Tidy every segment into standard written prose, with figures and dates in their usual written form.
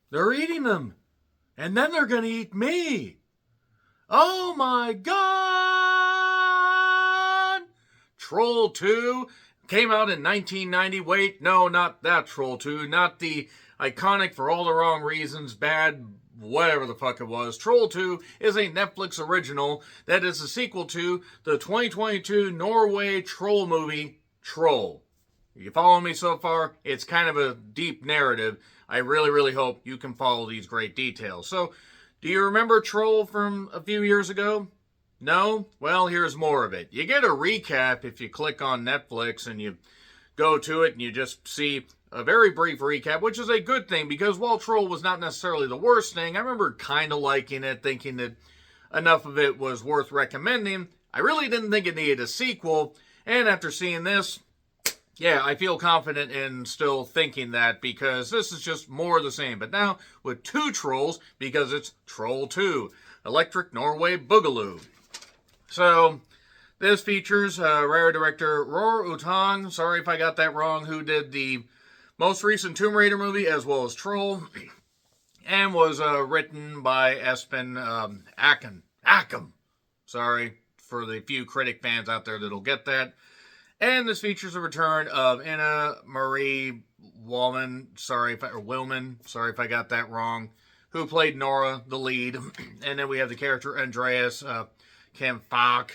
They're eating them. And then they're going to eat me. Oh my God! Troll 2 came out in 1990. Wait, no, not that Troll 2. Not the iconic for all the wrong reasons, bad, whatever the fuck it was. Troll 2 is a Netflix original that is a sequel to the 2022 Norway troll movie, Troll. You follow me so far? It's kind of a deep narrative. I really, really hope you can follow these great details. So, do you remember Troll from a few years ago? No? Well, here's more of it. You get a recap if you click on Netflix and you go to it and you just see a very brief recap, which is a good thing because while Troll was not necessarily the worst thing, I remember kind of liking it, thinking that enough of it was worth recommending. I really didn't think it needed a sequel, and after seeing this, yeah, I feel confident in still thinking that because this is just more of the same. But now with two trolls because it's Troll 2, Electric Norway Boogaloo. So this features rare director Roar Utang, sorry if I got that wrong, who did the most recent Tomb Raider movie as well as Troll, and was written by Espen Ackham. Sorry for the few critic fans out there that'll get that. And this features a return of Anna Marie Willman, sorry if I got that wrong, who played Nora, the lead. And then we have the character Andreas Kampfach,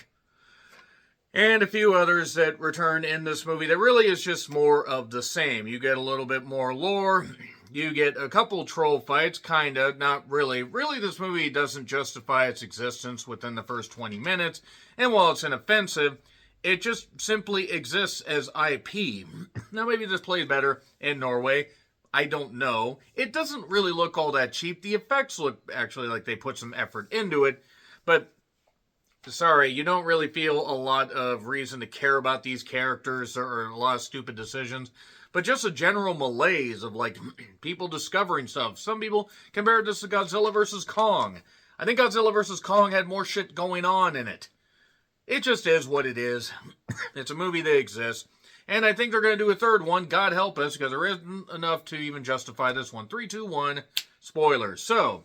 and a few others that return in this movie that really is just more of the same. You get a little bit more lore. You get a couple troll fights, kind of, not really. Really, this movie doesn't justify its existence within the first 20 minutes. And while it's inoffensive, it just simply exists as IP. Now, maybe this plays better in Norway. I don't know. It doesn't really look all that cheap. The effects look actually like they put some effort into it. But, sorry, you don't really feel a lot of reason to care about these characters or a lot of stupid decisions. But just a general malaise of, like, people discovering stuff. Some people compared this to Godzilla vs. Kong. I think Godzilla vs. Kong had more shit going on in it. It just is what it is. It's a movie that exists. And I think they're going to do a third one. God help us, because there isn't enough to even justify this one. 3, 2, 1. Spoilers. So,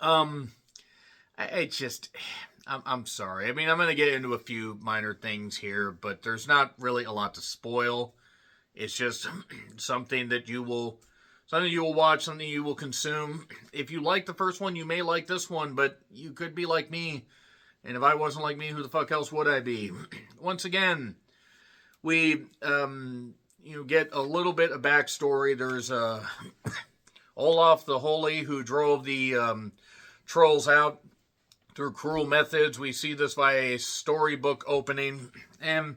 I'm sorry. I mean, I'm going to get into a few minor things here, but there's not really a lot to spoil. It's just something that you will watch, something you will consume. If you like the first one, you may like this one, but you could be like me. And if I wasn't like me, who the fuck else would I be? Once again, we get a little bit of backstory. There's Olaf the Holy who drove the trolls out through cruel methods. We see this via a storybook opening. And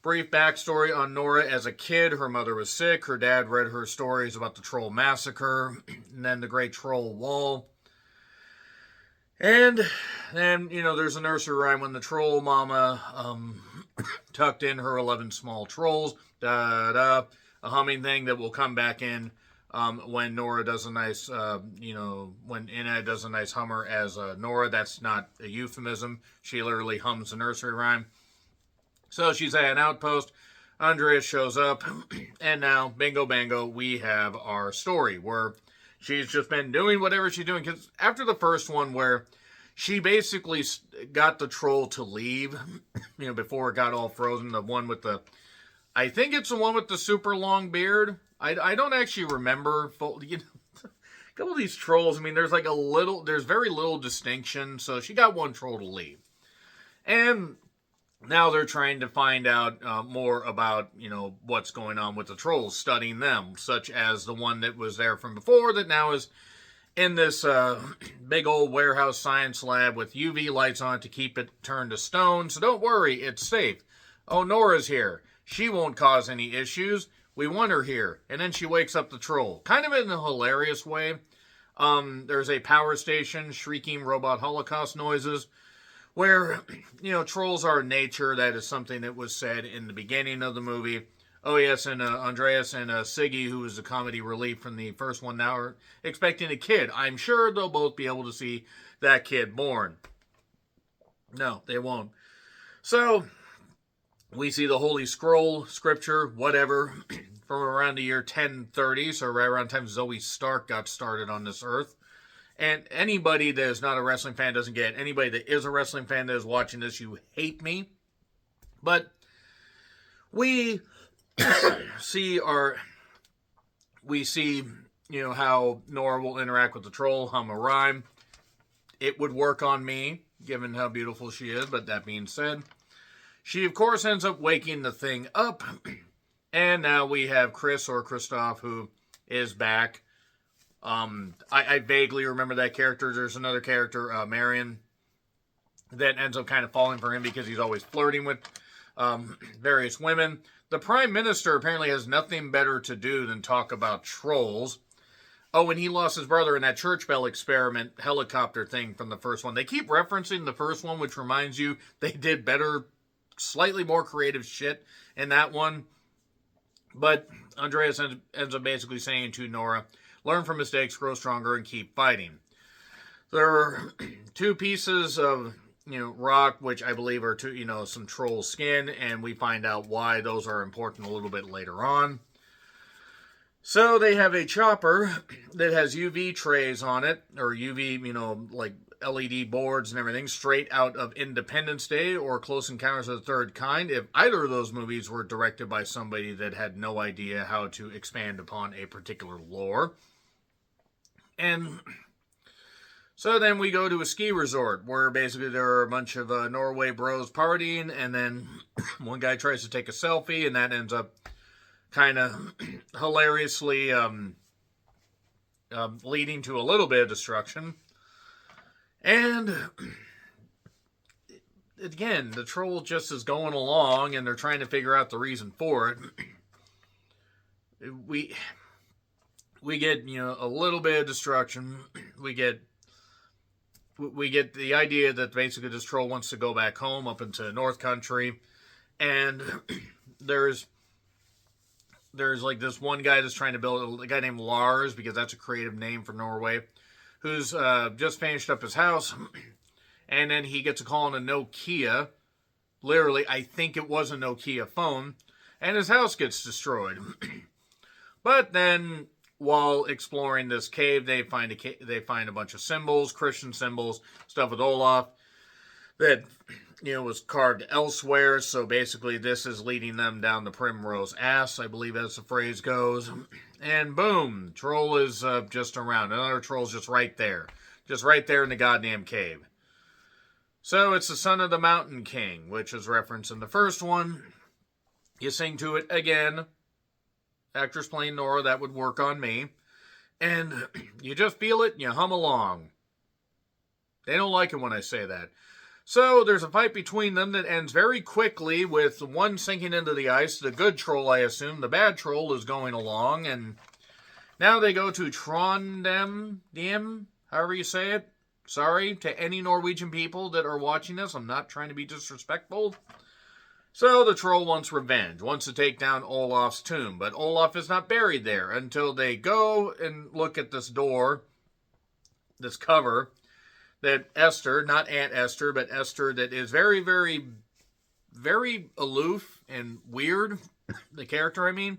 brief backstory on Nora as a kid. Her mother was sick. Her dad read her stories about the troll massacre and then the Great Troll Wall. And then, there's a nursery rhyme when the troll mama tucked in her 11 small trolls. Da-da. A humming thing that will come back in when Nora does a nice, when Inna does a nice hummer as Nora. That's not a euphemism. She literally hums the nursery rhyme. So she's at an outpost. Andreas shows up. And now, bingo bango, we have our story where she's just been doing whatever she's doing. Because after the first one where she basically got the troll to leave, before it got all frozen, the one with the, I think it's the one with the super long beard. I don't actually remember, a couple of these trolls, I mean, there's very little distinction. So she got one troll to leave. And now they're trying to find out more about, what's going on with the trolls, studying them, such as the one that was there from before that now is in this big old warehouse science lab with UV lights on it to keep it turned to stone. So don't worry, it's safe. Oh, Nora's here. She won't cause any issues. We want her here. And then she wakes up the troll. Kind of in a hilarious way. There's a power station, shrieking robot holocaust noises. Where, trolls are nature. That is something that was said in the beginning of the movie. Oh, yes, and Andreas and Siggy, who was the comedy relief from the first one, now are expecting a kid. I'm sure they'll both be able to see that kid born. No, they won't. So, we see the Holy Scroll, scripture, whatever, from around the year 1030, so right around the time Zoe Stark got started on this earth. And anybody that is not a wrestling fan doesn't get it. Anybody that is a wrestling fan that is watching this, you hate me. But we see how Nora will interact with the troll, hum a rhyme. It would work on me, given how beautiful she is, but that being said, she of course ends up waking the thing up, and now we have Chris or Christoph, who is back. I vaguely remember that character. There's another character, Marion, that ends up kind of falling for him because he's always flirting with various women. The Prime Minister apparently has nothing better to do than talk about trolls. Oh, and he lost his brother in that church bell experiment helicopter thing from the first one. They keep referencing the first one, which reminds you they did better, slightly more creative shit in that one. But Andreas ends up basically saying to Nora, learn from mistakes, grow stronger, and keep fighting. There are two pieces of rock, which I believe are some troll skin, and we find out why those are important a little bit later on. So they have a chopper that has UV trays on it, or UV, like LED boards and everything, straight out of Independence Day or Close Encounters of the Third Kind, if either of those movies were directed by somebody that had no idea how to expand upon a particular lore. And so then we go to a ski resort where basically there are a bunch of Norway bros partying, and then one guy tries to take a selfie, and that ends up kind of hilariously leading to a little bit of destruction. And again, the troll just is going along, and they're trying to figure out the reason for it. We get a little bit of destruction. We get the idea that basically this troll wants to go back home up into North Country, and there's like this one guy that's trying to build a guy named Lars, because that's a creative name for Norway, who's just finished up his house, and then he gets a call on a Nokia. Literally, I think it was a Nokia phone, and his house gets destroyed. But then, while exploring this cave, they find a bunch of symbols, Christian symbols, stuff with Olaf that was carved elsewhere. So basically, this is leading them down the primrose ass, I believe, as the phrase goes. And boom, troll is just around. Another troll's just right there in the goddamn cave. So it's the son of the Mountain King, which is referenced in the first one. You sing to it again. Actress playing Nora, that would work on me. And you just feel it and you hum along. They don't like it when I say that. So there's a fight between them that ends very quickly with one sinking into the ice. The good troll, I assume. The bad troll is going along. And now they go to Trondheim, however you say it. Sorry to any Norwegian people that are watching this. I'm not trying to be disrespectful. So the troll wants revenge, wants to take down Olaf's tomb, but Olaf is not buried there until they go and look at this door, this cover, that Esther, not Aunt Esther, but Esther, that is very, very, very aloof and weird, the character, I mean,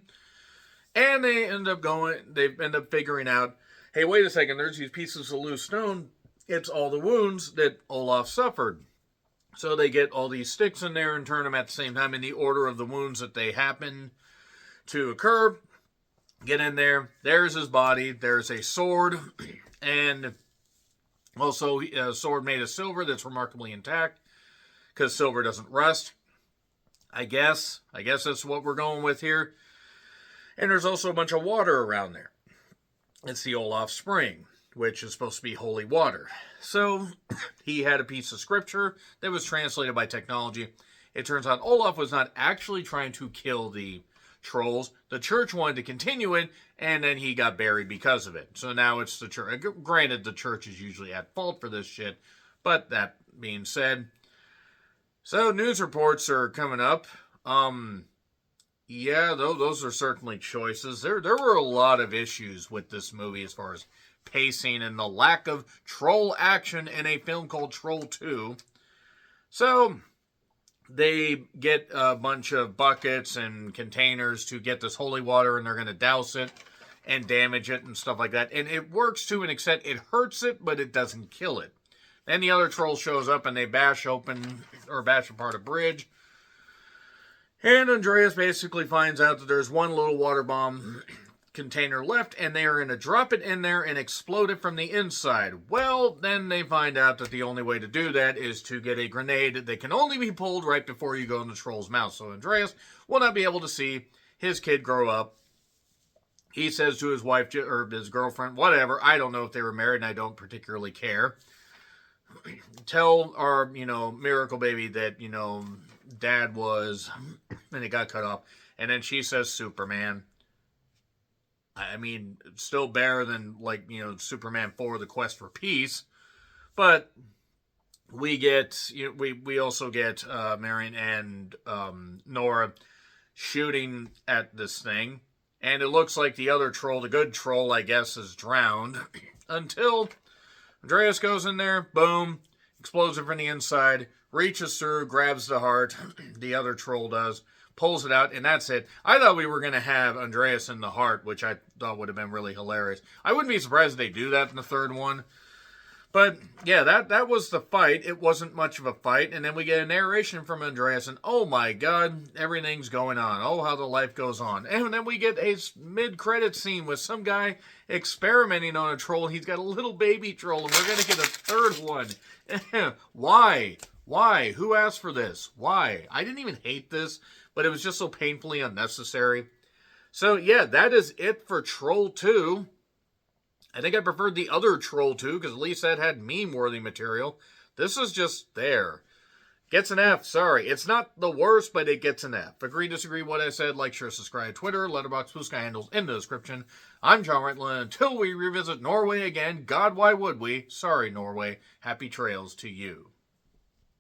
and they end up figuring out, hey, wait a second, there's these pieces of loose stone, it's all the wounds that Olaf suffered. So they get all these sticks in there and turn them at the same time in the order of the wounds that they happen to occur. Get in there. There's his body. There's a sword. And also a sword made of silver that's remarkably intact, because silver doesn't rust. I guess that's what we're going with here. And there's also a bunch of water around there. It's the Olaf Spring, which is supposed to be holy water. So he had a piece of scripture that was translated by technology. It turns out Olaf was not actually trying to kill the trolls. The church wanted to continue it, and then he got buried because of it. So now it's the church. Granted, the church is usually at fault for this shit, but that being said, so news reports are coming up. Yeah, those are certainly choices. There were a lot of issues with this movie as far as pacing and the lack of troll action in a film called Troll 2. So, They get a bunch of buckets and containers to get this holy water, and they're going to douse it and damage it and stuff like that. And it works to an extent. It hurts it, but it doesn't kill it. Then the other troll shows up, and they bash apart a bridge. And Andreas basically finds out that there's one little water bomb container left, and they are going to drop it in there and explode it from the inside. Well, then they find out that the only way to do that is to get a grenade that can only be pulled right before you go in the troll's mouth. So Andreas will not be able to see his kid grow up. He says to his wife, or his girlfriend, whatever, I don't know if they were married, and I don't particularly care. Tell our, miracle baby that, dad was, and it got cut off. And then she says Superman. I mean, still better than, Superman 4, The Quest for Peace. But we get, we also get Marion and Nora shooting at this thing. And it looks like the other troll, the good troll, I guess, is drowned. Until Andreas goes in there, boom, explodes it from the inside, reaches through, grabs the heart, the other troll does, pulls it out, and that's it. I thought we were going to have Andreas in the heart, which I thought would have been really hilarious. I wouldn't be surprised if they do that in the third one. But, yeah, that was the fight. It wasn't much of a fight. And then we get a narration from Andreas, and oh my god, everything's going on. Oh, how the life goes on. And then we get a mid-credit scene with some guy experimenting on a troll. He's got a little baby troll, and we're going to get a third one. Why? Why? Who asked for this? Why? I didn't even hate this, but it was just so painfully unnecessary. So, yeah, that is it for Troll 2. I think I preferred the other Troll 2, because at least that had meme-worthy material. This is just there. Gets an F, sorry. It's not the worst, but it gets an F. Agree, disagree, what I said, like, share, subscribe, Twitter, Letterboxd, Blue Sky handles in the description. I'm John Reitland. Until we revisit Norway again, God, why would we? Sorry, Norway. Happy trails to you.